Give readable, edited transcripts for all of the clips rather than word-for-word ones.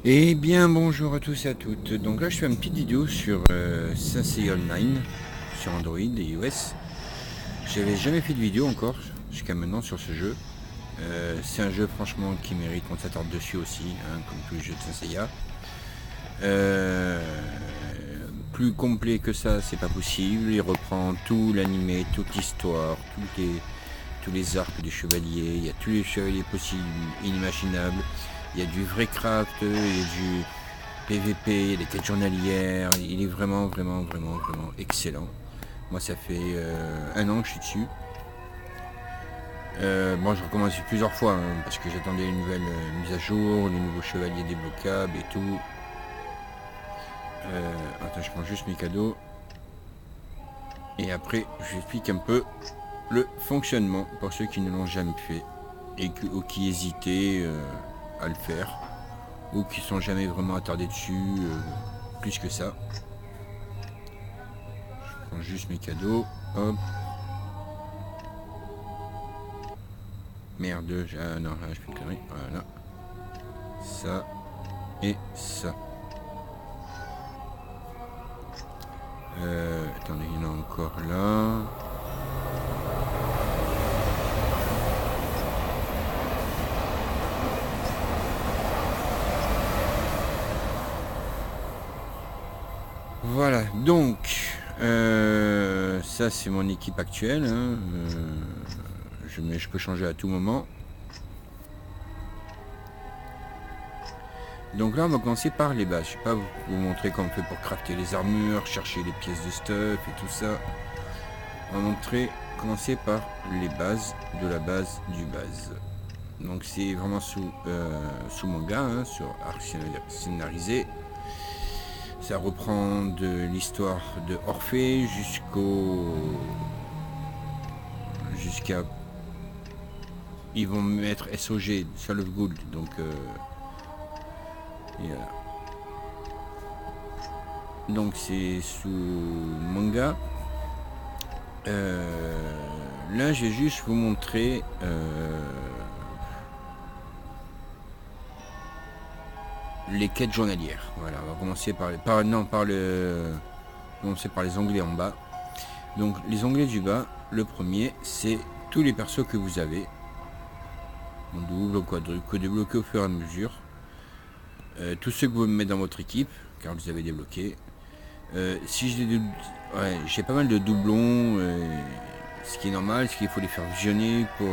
Eh bien bonjour à tous et à toutes. Donc là je fais une petite vidéo sur Saint Seiya Online sur Android et iOS. J'avais jamais fait de vidéo encore jusqu'à maintenant sur ce jeu. C'est un jeu franchement qui mérite qu'on s'attarde dessus aussi, hein, comme tous les jeux de Saint Seiya. Plus complet que ça c'est pas possible. Il reprend tout l'animé, toute l'histoire, tous les arcs des chevaliers. Il y a tous les chevaliers possibles, inimaginables. Il y a du vrai craft, il y a du PVP, les quêtes journalières, il est vraiment excellent. Moi ça fait un an que je suis dessus. Bon je recommence plusieurs fois hein, parce que j'attendais les nouvelles mises à jour, les nouveaux chevaliers débloquables et tout. Attends je prends juste mes cadeaux. Et après je vous explique un peu le fonctionnement pour ceux qui ne l'ont jamais fait ou qui hésitaient à le faire ou qui sont jamais vraiment attardés dessus plus que ça. Je prends juste mes cadeaux. Hop. Merde, non, là, je fais une connerie. Voilà. Ça et ça. Attendez, il y en a encore là. Voilà, donc ça c'est mon équipe actuelle. Hein. Je peux changer à tout moment. Donc là on va commencer par les bases. Je vais pas vous montrer comment on fait pour crafter les armures, chercher les pièces de stuff et tout ça. On va commencer par les bases de la base du base. Donc c'est vraiment sous manga, hein, sur arc scénarisé. Ça reprend de l'histoire de Orphée jusqu'à ils vont mettre SOG, Soul of Gold, donc donc c'est sous manga. Là je vais juste vous montrer les quêtes journalières. Voilà, on va commencer par les onglets en bas. Donc les onglets du bas, le premier c'est tous les persos que vous avez en double ou quadruple, que débloquer au fur et à mesure. Tous ceux que vous mettez dans votre équipe car vous avez débloqué. Si j'ai pas mal de doublons, ce qui est normal, c'est qu'il faut les faire visionner pour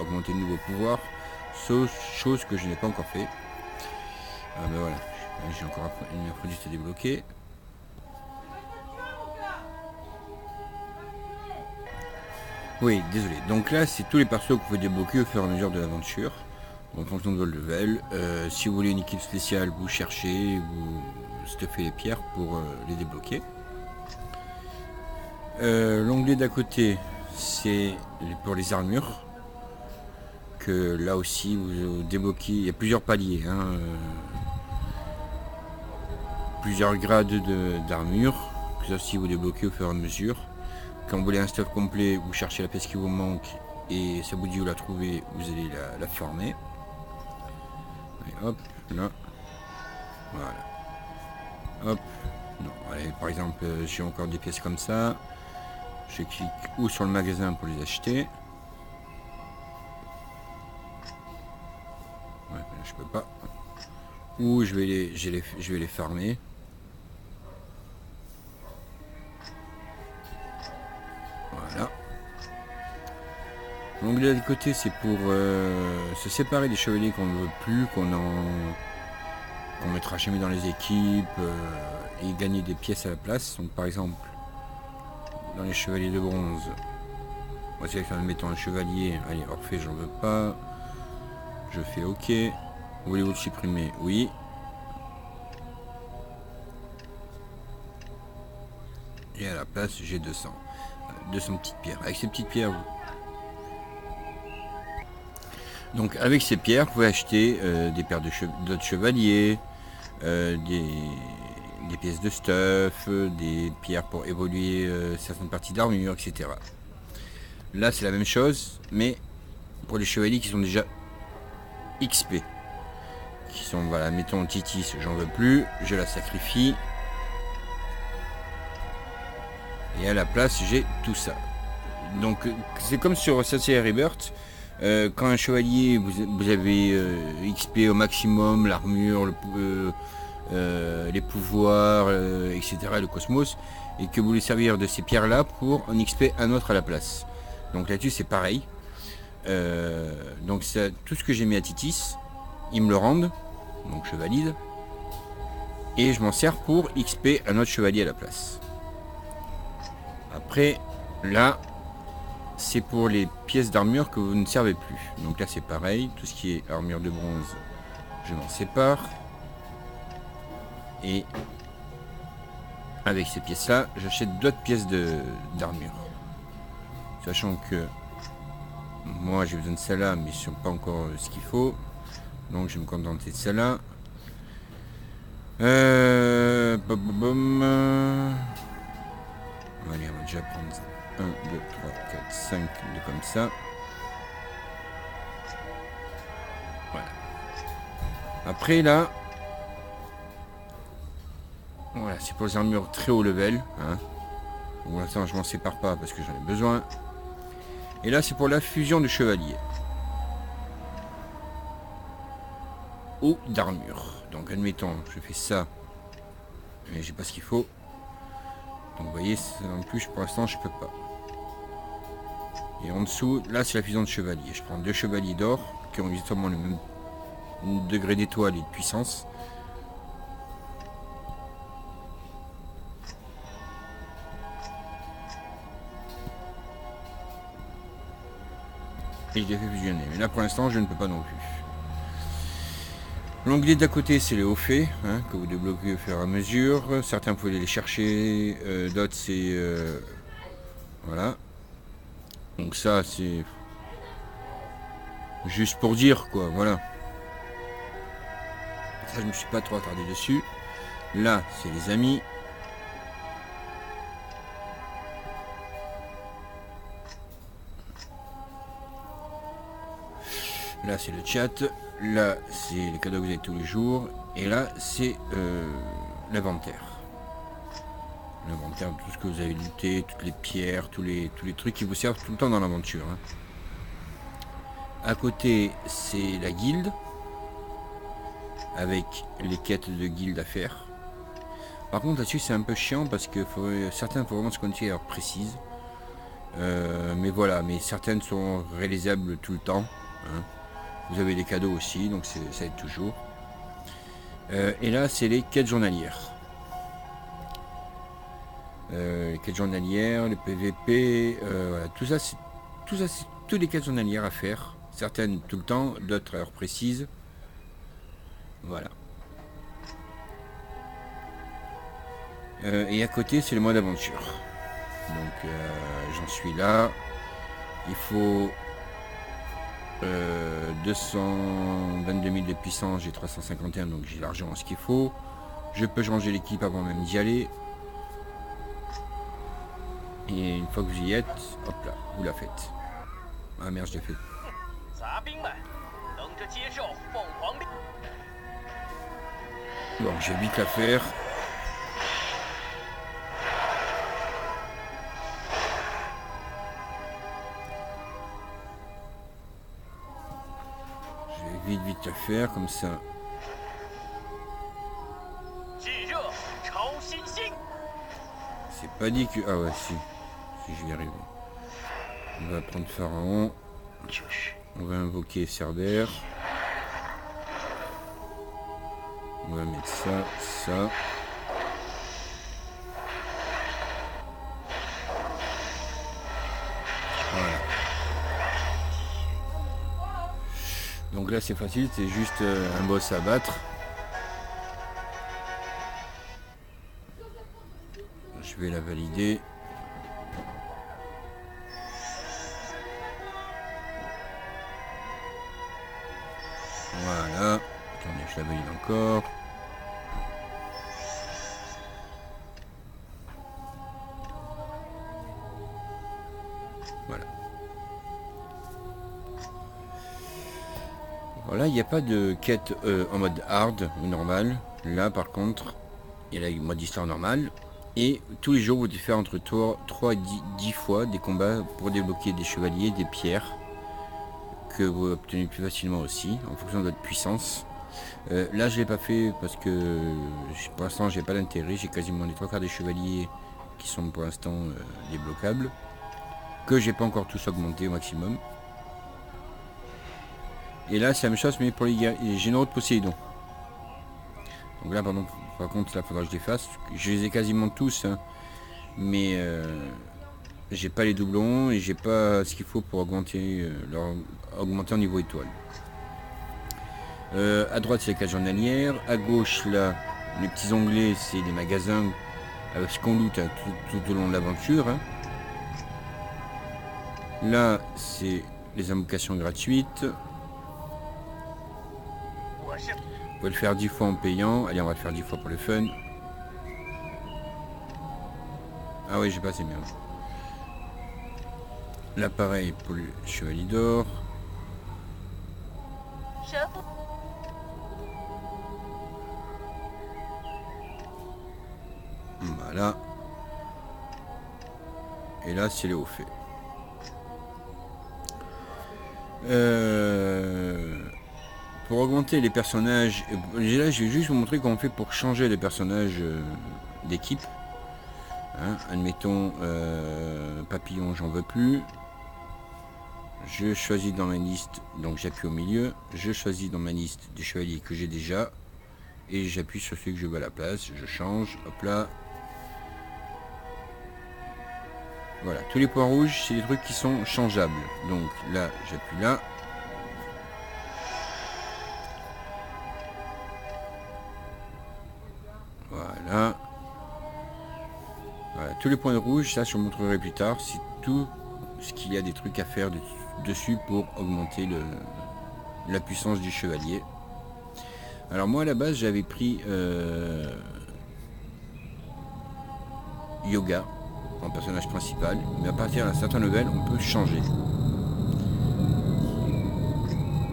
augmenter de nouveaux pouvoirs, chose que je n'ai pas encore fait. Ben voilà, j'ai encore une produit à débloquer. Oui, désolé. Donc là, c'est tous les persos que vous pouvez débloquer au fur et à mesure de l'aventure, en fonction de votre level. Si vous voulez une équipe spéciale, vous cherchez, vous stuffez les pierres pour les débloquer. L'onglet d'à côté, c'est pour les armures. Que là aussi, vous débloquez. Il y a plusieurs paliers. Hein, plusieurs grades d'armure. Que ça aussi, vous débloquez au fur et à mesure. Quand vous voulez un stuff complet, vous cherchez la pièce qui vous manque et ça vous dit où la trouver, vous allez la former. Et hop, là. Voilà. Hop. Non, allez, par exemple, j'ai encore des pièces comme ça. Je clique ou sur le magasin pour les acheter. Ouais, je peux pas. Ou je vais les farmer. Voilà. L'onglet de côté, c'est pour se séparer des chevaliers qu'on ne veut plus, qu'on mettra jamais dans les équipes et gagner des pièces à la place. Donc par exemple, dans les chevaliers de bronze, on va sélectionner, mettons un chevalier. Allez, Orphée, j'en veux pas. Je fais OK. Voulez-vous le supprimer? Oui. Et à la place, j'ai 200. 200 petites pierres. Avec ces petites pierres, donc avec ces pierres, vous pouvez acheter des paires d'autres chevaliers, des pièces de stuff, des pierres pour évoluer certaines parties d'armure, etc. Là c'est la même chose, mais pour les chevaliers qui sont déjà XP, qui sont, voilà, mettons Titis, j'en veux plus, je la sacrifie. Et à la place, j'ai tout ça. Donc c'est comme sur Assassin's Rebirth, quand un chevalier, vous avez XP au maximum, l'armure, les pouvoirs, etc., le cosmos, et que vous voulez servir de ces pierres-là pour en XP un autre à la place. Donc là-dessus, c'est pareil. Donc ça, tout ce que j'ai mis à Titis, ils me le rendent, donc je valide, et je m'en sers pour XP un autre chevalier à la place. Après, là, c'est pour les pièces d'armure que vous ne servez plus. Donc là, c'est pareil, tout ce qui est armure de bronze, je m'en sépare. Et avec ces pièces-là, j'achète d'autres pièces d'armure. Sachant que moi, j'ai besoin de celle-là, mais ce n'est pas encore ce qu'il faut. Donc, je vais me contenter de celle-là. Allez, on va déjà prendre 1, 2, 3, 4, 5 de comme ça. Voilà. Après, là, voilà, c'est pour les armures très haut level. Hein. Pour l'instant, je m'en sépare pas parce que j'en ai besoin. Et là, c'est pour la fusion du chevalier. Ou d'armure. Donc, admettons, je fais ça. Mais j'ai pas ce qu'il faut. Donc, vous voyez, en plus, pour l'instant, je peux pas. Et en dessous, là, c'est la fusion de chevalier. Je prends 2 chevaliers d'or qui ont exactement le même degré d'étoile et de puissance. Et je les fais fusionner. Mais là, pour l'instant, je ne peux pas non plus. L'onglet d'à côté, c'est les hauts faits, hein, que vous débloquez au fur et à mesure. Certains, vous pouvez les chercher. D'autres, c'est... voilà. Donc ça, c'est... juste pour dire, quoi, voilà. Ça, je ne me suis pas trop attardé dessus. Là, c'est les amis. Là, c'est le chat. Là, c'est les cadeaux que vous avez tous les jours. Et là, c'est l'inventaire. L'inventaire de tout ce que vous avez looté, toutes les pierres, tous les trucs qui vous servent tout le temps dans l'aventure. Hein. À côté, c'est la guilde. Avec les quêtes de guilde à faire. Par contre, là-dessus, c'est un peu chiant parce que certaines, il faut vraiment se connecter à heure précise. Mais voilà, mais certaines sont réalisables tout le temps. Hein. Vous avez des cadeaux aussi, donc ça aide toujours. Et là, c'est les quêtes journalières. Les quêtes journalières, les PVP, voilà, tout ça, c'est toutes les quêtes journalières à faire. Certaines tout le temps, d'autres à heure précise. Voilà. Et à côté, c'est le mode aventure. Donc, j'en suis là. Il faut 222 000 de puissance, j'ai 351, donc j'ai largement ce qu'il faut. Je peux changer l'équipe avant même d'y aller. Et une fois que vous y êtes, hop là, vous la faites. Ah merde, je l'ai fait. Bon, j'ai vite à faire. J'ai vite à faire, comme ça. C'est pas dit que... Ah ouais, si. Si, je vais y arriver. On va prendre Pharaon. On va invoquer Cerber. On va mettre ça, ça. Voilà. Donc là c'est facile, c'est juste un boss à battre. Je vais la valider. Voilà. Attendez, je la valide encore. Voilà, il il n'y a pas de quête en mode hard ou normal. Là, par contre, il y a le mode histoire normal. Et tous les jours, vous devez faire entre 3 et 10 fois des combats pour débloquer des chevaliers, des pierres, que vous obtenez plus facilement aussi, en fonction de votre puissance. Là, je l'ai pas fait parce que pour l'instant, j'ai pas d'intérêt. J'ai quasiment les 3/4 des chevaliers qui sont pour l'instant débloquables, que j'ai pas encore tous augmenté au maximum. Et là, c'est la même chose, mais pour les généraux de Poséidon. Donc là, par contre, là, faudra que je les fasse. Je les ai quasiment tous, hein, mais j'ai pas les doublons et j'ai pas ce qu'il faut pour augmenter augmenter en niveau étoile. À droite, c'est les cases journalières. À gauche, là, les petits onglets, c'est les magasins avec ce qu'on loot, hein, tout au long de l'aventure. Hein. Là, c'est les invocations gratuites. Vous pouvez le faire 10 fois en payant. Allez, on va le faire 10 fois pour le fun. Ah oui, j'ai pas assez bien. Là, pareil pour le chevalier d'or. Voilà. Et là, c'est le haut fait. Pour augmenter les personnages, là je vais juste vous montrer comment on fait pour changer les personnages d'équipe. Hein, admettons papillon, j'en veux plus. Je choisis dans ma liste, donc j'appuie au milieu. Je choisis dans ma liste des chevaliers que j'ai déjà et j'appuie sur celui que je veux à la place. Je change, hop là. Voilà, tous les points rouges, c'est des trucs qui sont changeables. Donc là, j'appuie là. Voilà. Voilà, tous les points rouges, ça je vous montrerai plus tard. C'est tout ce qu'il y a des trucs à faire dessus pour augmenter la puissance du chevalier. Alors moi à la base j'avais pris Yoga en personnage principal, mais à partir d'un certain level on peut changer.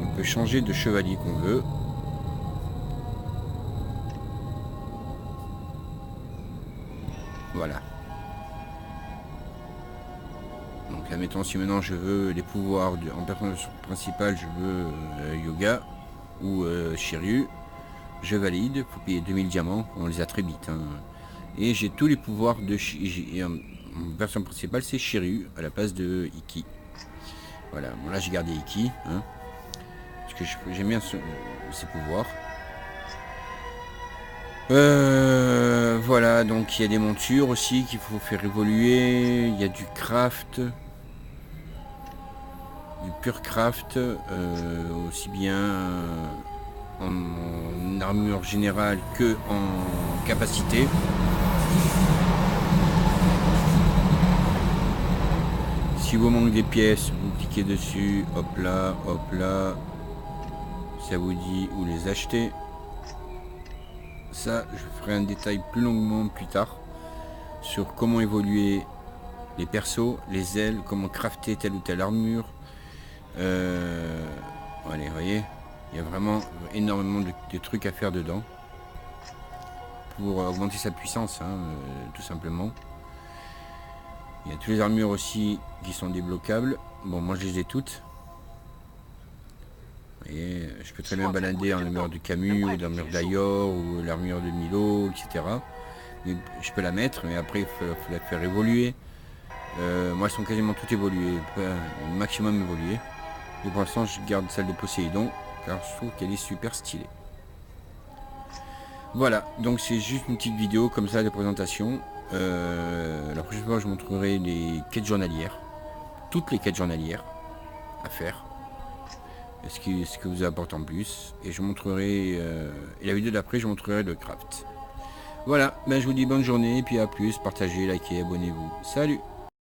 On peut changer de chevalier qu'on veut. Voilà. Donc admettons si maintenant je veux les pouvoirs en personnage principal, je veux Yoga ou Shiryu, je valide, faut payer 2000 diamants, on les a très vite. Hein. Et j'ai tous les pouvoirs de en version principale c'est Shiryu à la place de Iki. Voilà, bon là j'ai gardé Iki, hein, parce que j'aime bien ses pouvoirs. Voilà, donc il y a des montures aussi qu'il faut faire évoluer, il y a du craft, du pur craft, aussi bien en armure générale que en capacité. Si vous manque des pièces, vous cliquez dessus, hop là, ça vous dit où les acheter. Ça, je ferai un détail plus longuement plus tard sur comment évoluer les persos, les ailes, comment crafter telle ou telle armure. Allez, vous voyez, il y a vraiment énormément de trucs à faire dedans pour augmenter sa puissance, hein, tout simplement. Il y a toutes les armures aussi qui sont débloquables. Bon, moi je les ai toutes. Et je peux très bien balader en l'armure de Camus ou l'armure d'Ayor ou l'armure de Milo, etc. Mais je peux la mettre, mais après il faut la faire évoluer. Moi elles sont quasiment toutes évoluées, maximum évoluées. Et pour l'instant je garde celle de Poséidon car je trouve qu'elle est super stylée. Voilà, donc c'est juste une petite vidéo comme ça de présentation. La prochaine fois je vous montrerai les quêtes journalières, toutes les quêtes journalières à faire. Ce que vous apporte en plus, et je vous montrerai et la vidéo d'après je vous montrerai le craft. Voilà, ben je vous dis bonne journée et puis à plus, partagez, likez, abonnez-vous, salut.